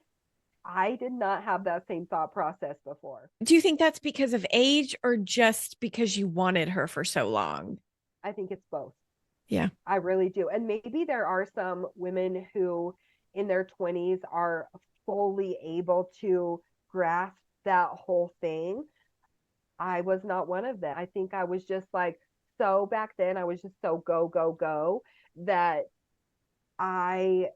I did not have that same thought process before. Do you think that's because of age or just because you wanted her for so long? I think it's both. Yeah. I really do. And maybe there are some women who in their 20s are fully able to grasp that whole thing. I was not one of them. I think I was just like, so back then, I was just so go, go, go that I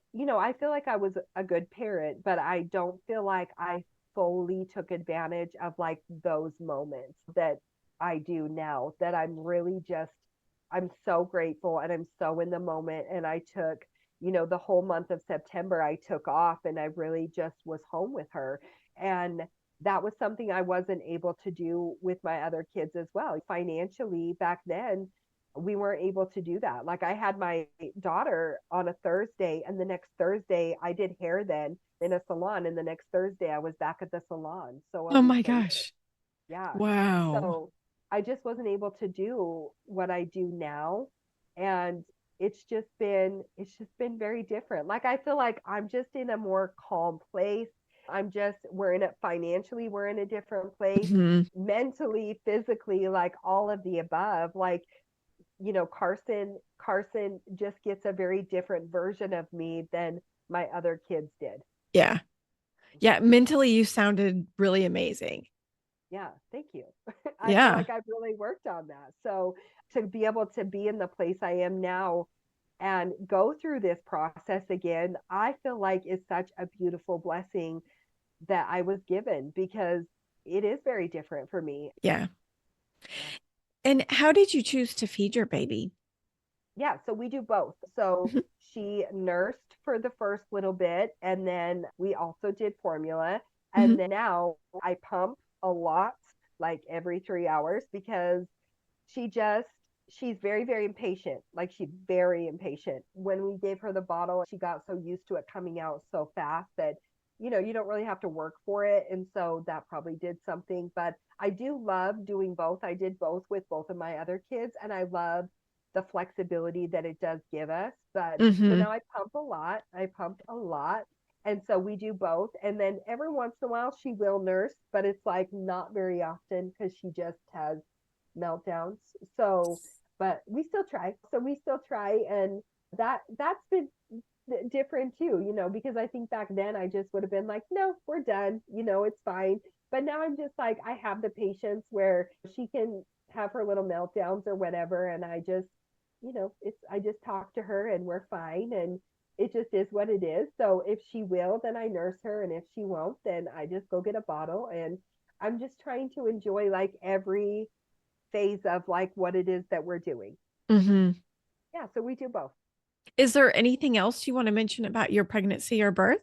feel like I was a good parent, but I don't feel like I fully took advantage of like those moments that I do now, that I'm so grateful and I'm so in the moment. And I took, the whole month of September, I took off and I really just was home with her. And that was something I wasn't able to do with my other kids as well. Financially, back then, we weren't able to do that. Like I had my daughter on a Thursday, and the next Thursday I did hair then in a salon, and the next Thursday I was back at the salon. So a Oh week my later, gosh. yeah. Wow. So I just wasn't able to do what I do now, and it's just been very different. Like I feel like I'm just in a more calm place. We're in it financially, we're in a different place, Mhm. mentally, physically, like all of the above. Like Carson just gets a very different version of me than my other kids did. Yeah. Yeah. Mentally, you sounded really amazing. Yeah, thank you. I feel Yeah. like I've really worked on that. So to be able to be in the place I am now and go through this process again, I feel like is such a beautiful blessing that I was given because it is very different for me. Yeah. Yeah. And how did you choose to feed your baby? Yeah, so we do both. So Mhm. she nursed for the first little bit, and then we also did formula. Mhm. And then now I pump a lot, like every 3 hours, because she just, she's very, very impatient. Like she's very impatient. When we gave her the bottle, she got so used to it coming out so fast that, you don't really have to work for it. And so that probably did something. But I do love doing both. I did both with both of my other kids, and I love the flexibility that it does give us. But so Mhm. now I pump a lot. I pump a lot. And so we do both. And then every once in a while she will nurse, but it's like not very often because she just has meltdowns. So, but we still try. So we still try. And that's been different too, because I think back then I just would have been like, no, we're done, it's fine. But now I'm just like, I have the patience where she can have her little meltdowns or whatever. And I just talk to her and we're fine. And it just is what it is. So if she will, then I nurse her. And if she won't, then I just go get a bottle. And I'm just trying to enjoy like every phase of like what it is that we're doing. Mhm. Yeah. So we do both. Is there anything else you want to mention about your pregnancy or birth?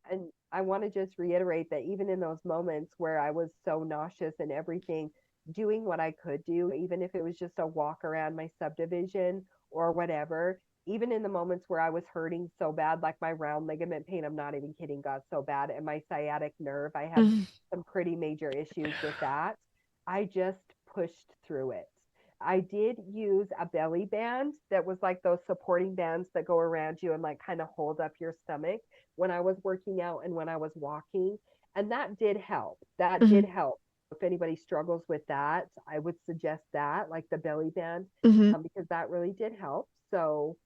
And I want to just reiterate that even in those moments where I was so nauseous and everything, doing what I could do, even if it was just a walk around my subdivision or whatever, even in the moments where I was hurting so bad, like my round ligament pain, I'm not even kidding, got so bad, and my sciatic nerve, I had Mhm. some pretty major issues with that. I just pushed through it. I did use a belly band that was like those supporting bands that go around you and like kind of hold up your stomach when I was working out and when I was walking. And that did help. That Hmm. did help. If anybody struggles with that, I would suggest that, like the belly band, Hmm. because that really did help. So,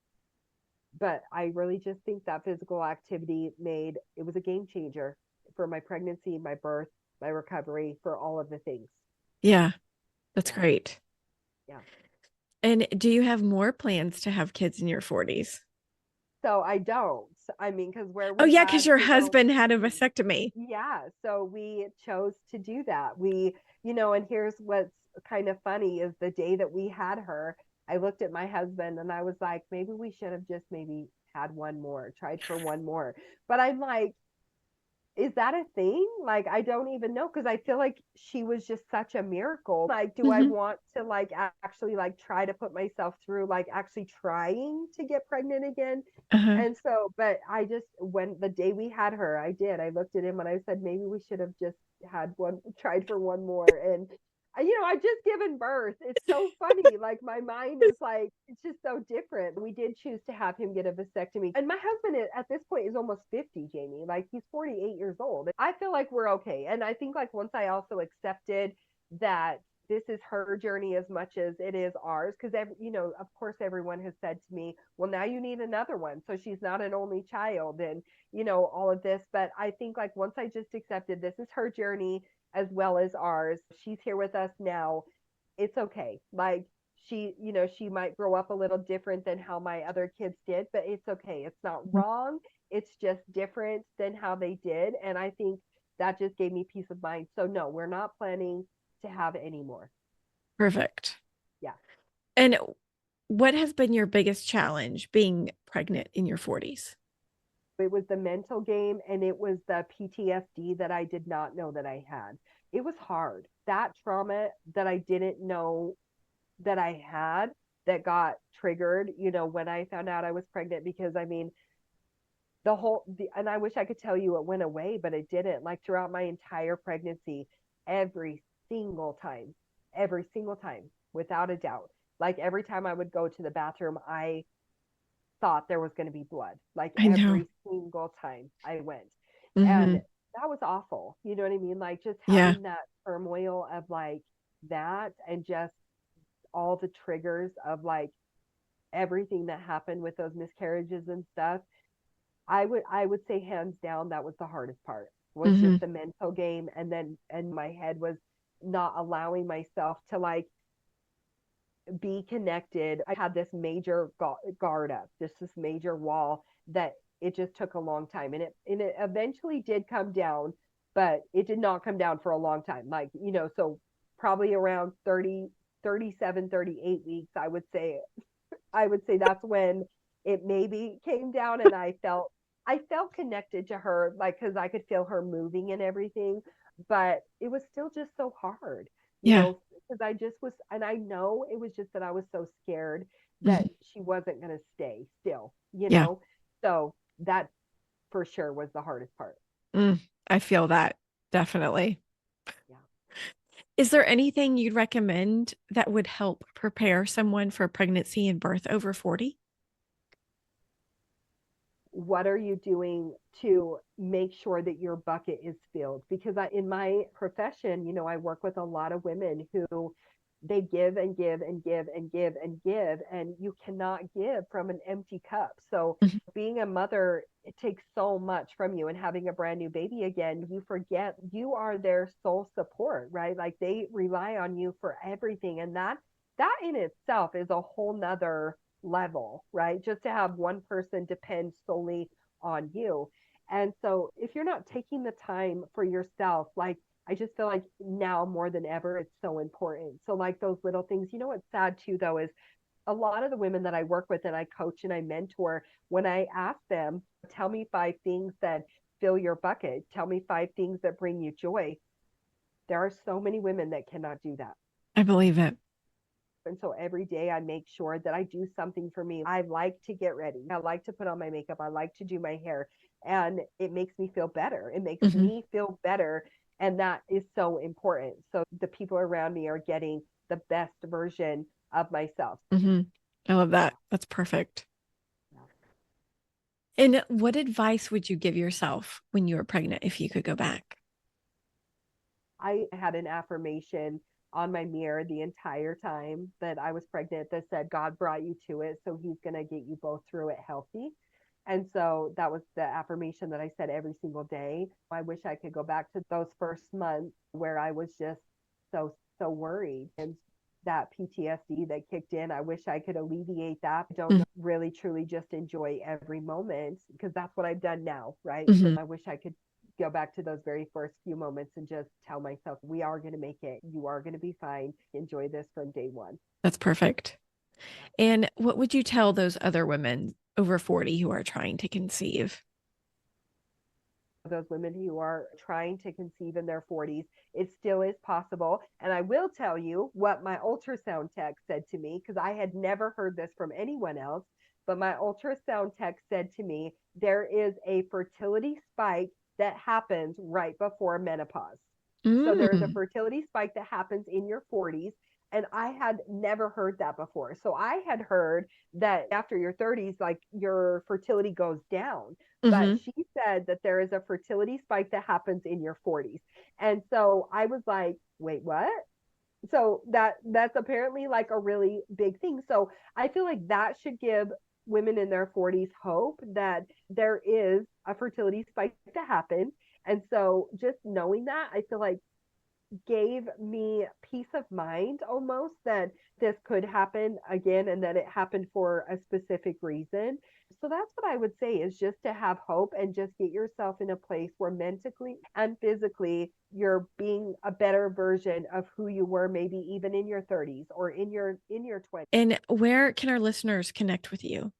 but I really just think that physical activity made it was a game changer for my pregnancy, my birth, my recovery, for all of the things. Yeah, that's Yeah. great. Yeah. And do you have more plans to have kids in your 40s? So I don't. I mean, because where Oh, we yeah, because had, your husband had a vasectomy. yeah, so we chose to do that. And here's what's kind of funny is the day that we had her, I looked at my husband and I was like, maybe we should have just maybe had one more, tried for one more. But I'm like, is that a thing? Like, I don't even know because I feel like she was just such a miracle. Like, do I Hmm. want to like actually like try to put myself through like actually trying to get pregnant again? Uh-huh. And so, but I just, when the day we had her, I looked at him and I said, maybe we should have just had one, tried for one more. And I just given birth. It's so funny. Like my mind is like, it's just so different. We did choose to have him get a vasectomy. And my husband at this point is almost 50, Jamie. Like he's 48 years old. I feel like we're okay. And I think like once I also accepted that this is her journey as much as it is ours, because of course everyone has said to me, well, now you need another one, so she's not an only child, and all of this. But I think like once I just accepted this is her journey as well as ours, she's here with us now, it's okay. Like she might grow up a little different than how my other kids did, but it's okay. It's not wrong. It's just different than how they did, and I think that just gave me peace of mind. So no, we're not planning to have any more. Perfect. Yeah. And what has been your biggest challenge being pregnant in your 40s? It was the mental game and it was the PTSD that I did not know that I had. It was hard. That trauma that I didn't know that I had that got triggered, when I found out I was pregnant, because I mean, and I wish I could tell you it went away, but it didn't. Like throughout my entire pregnancy, every every single time, without a doubt, like every time I would go to the bathroom, I thought there was going to be blood, like I know. every single time I went. And Hmm. that was awful. You know what I mean? Like just Yeah. having that turmoil of like that and just all the triggers of like everything that happened with those miscarriages and stuff. I would say hands down that was the hardest part, was Hmm. just the mental game, and my head was not allowing myself to like be connected. I had this major guard up, just this major wall that it just took a long time, and it eventually did come down, but it did not come down for a long time. Like so probably around 30, 37, 38 weeks, I would say that's when it maybe came down, and I felt connected to her, like because I could feel her moving and everything, but it was still just so hard, Yeah. because I just was, and I know it was just that I was so scared that Hmm. she wasn't going to stay still, Yeah. so that for sure was the hardest part. Mm, I feel that definitely. Yeah. Is there anything you'd recommend that would help prepare someone for pregnancy and birth over 40? What are you doing to make sure that your bucket is filled? Because in my profession, I work with a lot of women who they give and give and give and give and give, and you cannot give from an empty cup. So Mhm. being a mother, it takes so much from you, and having a brand new baby again, you forget you are their sole support, right? Like they rely on you for everything. And that in itself is a whole nother level, right? Just to have one person depend solely on you. And so if you're not taking the time for yourself, like I just feel like now more than ever, it's so important. So like those little things, what's sad too, though, is a lot of the women that I work with and I coach and I mentor, when I ask them, tell me 5 things that fill your bucket, tell me 5 things that bring you joy. There are so many women that cannot do that. I believe it. And so every day I make sure that I do something for me. I like to get ready. I like to put on my makeup. I like to do my hair. And it makes me feel better. It makes Hmm. me feel better. And that is so important. So the people around me are getting the best version of myself. Hmm. I love that. That's perfect. And what advice would you give yourself when you were pregnant if you could go back? I had an affirmation on my mirror the entire time that I was pregnant that said, God brought you to it, so he's going to get you both through it healthy. And so that was the affirmation that I said every single day. I wish I could go back to those first months where I was just so worried, and that PTSD that kicked in. I wish I could alleviate that. I don't really truly just enjoy every moment, because that's what I've done now, right? So Mm-hmm. I wish I could go back to those very first few moments and just tell myself, we are going to make it. You are going to be fine. Enjoy this from day one. That's perfect. And what would you tell those other women over 40 who are trying to conceive? Those women who are trying to conceive in their 40s, it still is possible. And I will tell you what my ultrasound tech said to me, because I had never heard this from anyone else. But my ultrasound tech said to me, there is a fertility spike that happens right before menopause. So there is a Mm. fertility spike that happens in your 40s. And I had never heard that before. So I had heard that after your 30s, like your fertility goes down. But Hmm. she said that there is a fertility spike that happens in your 40s. And so I was like, wait, what? So that's apparently like a really big thing. So I feel like that should give women in their 40s hope that there is a fertility spike to happen. And so just knowing that, I feel like gave me peace of mind almost that this could happen again and that it happened for a specific reason. So that's what I would say, is just to have hope and just get yourself in a place where mentally and physically you're being a better version of who you were, maybe even in your 30s or in your 20s. And where can our listeners connect with you?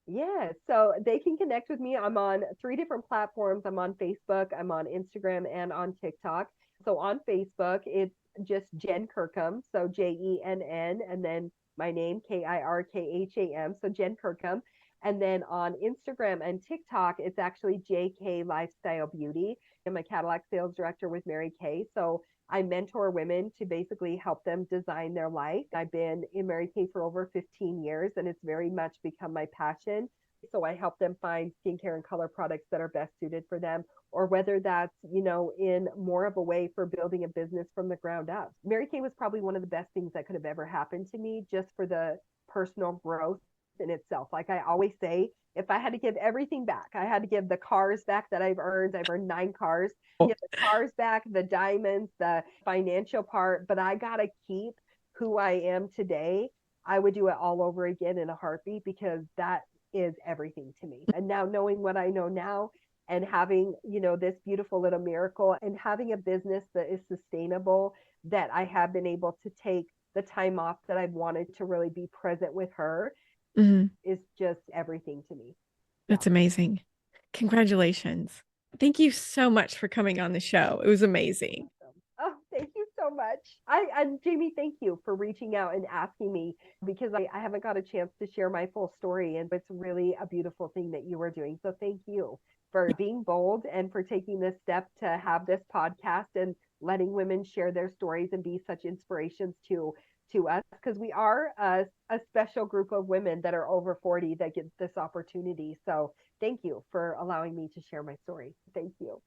Yeah, so they can connect with me. I'm on 3 different platforms. I'm on Facebook, I'm on Instagram, and on TikTok. So on Facebook, it's just Jenn Kirkham. So Jenn, and then my name, Kirkham. So Jenn Kirkham. And then on Instagram and TikTok, it's actually JK Lifestyle Beauty. I'm a Cadillac sales director with Mary Kay. So I mentor women to basically help them design their life. I've been in Mary Kay for over 15 years, and it's very much become my passion. So I help them find skincare and color products that are best suited for them, or whether that's, in more of a way for building a business from the ground up. Mary Kay was probably one of the best things that could have ever happened to me, just for the personal growth in itself. Like I always say, if I had to give everything back, I had to give the cars back that I've earned. I've earned 9 cars. Get the cars back, the diamonds, the financial part, but I got to keep who I am today. I would do it all over again in a heartbeat, because that is everything to me. And now, knowing what I know now, and having, this beautiful little miracle, and having a business that is sustainable, that I have been able to take the time off that I've wanted to really be present with her, Mhm. is just everything to me. Yeah. That's amazing. Congratulations. Thank you so much for coming on the show. It was amazing. Awesome. Oh, thank you so much. And Jamie, thank you for reaching out and asking me, because I haven't got a chance to share my full story, and it's really a beautiful thing that you are doing. So thank you for being bold and for taking this step to have this podcast and letting women share their stories and be such inspirations to us, because we are a special group of women that are over 40 that get this opportunity. So thank you for allowing me to share my story. Thank you.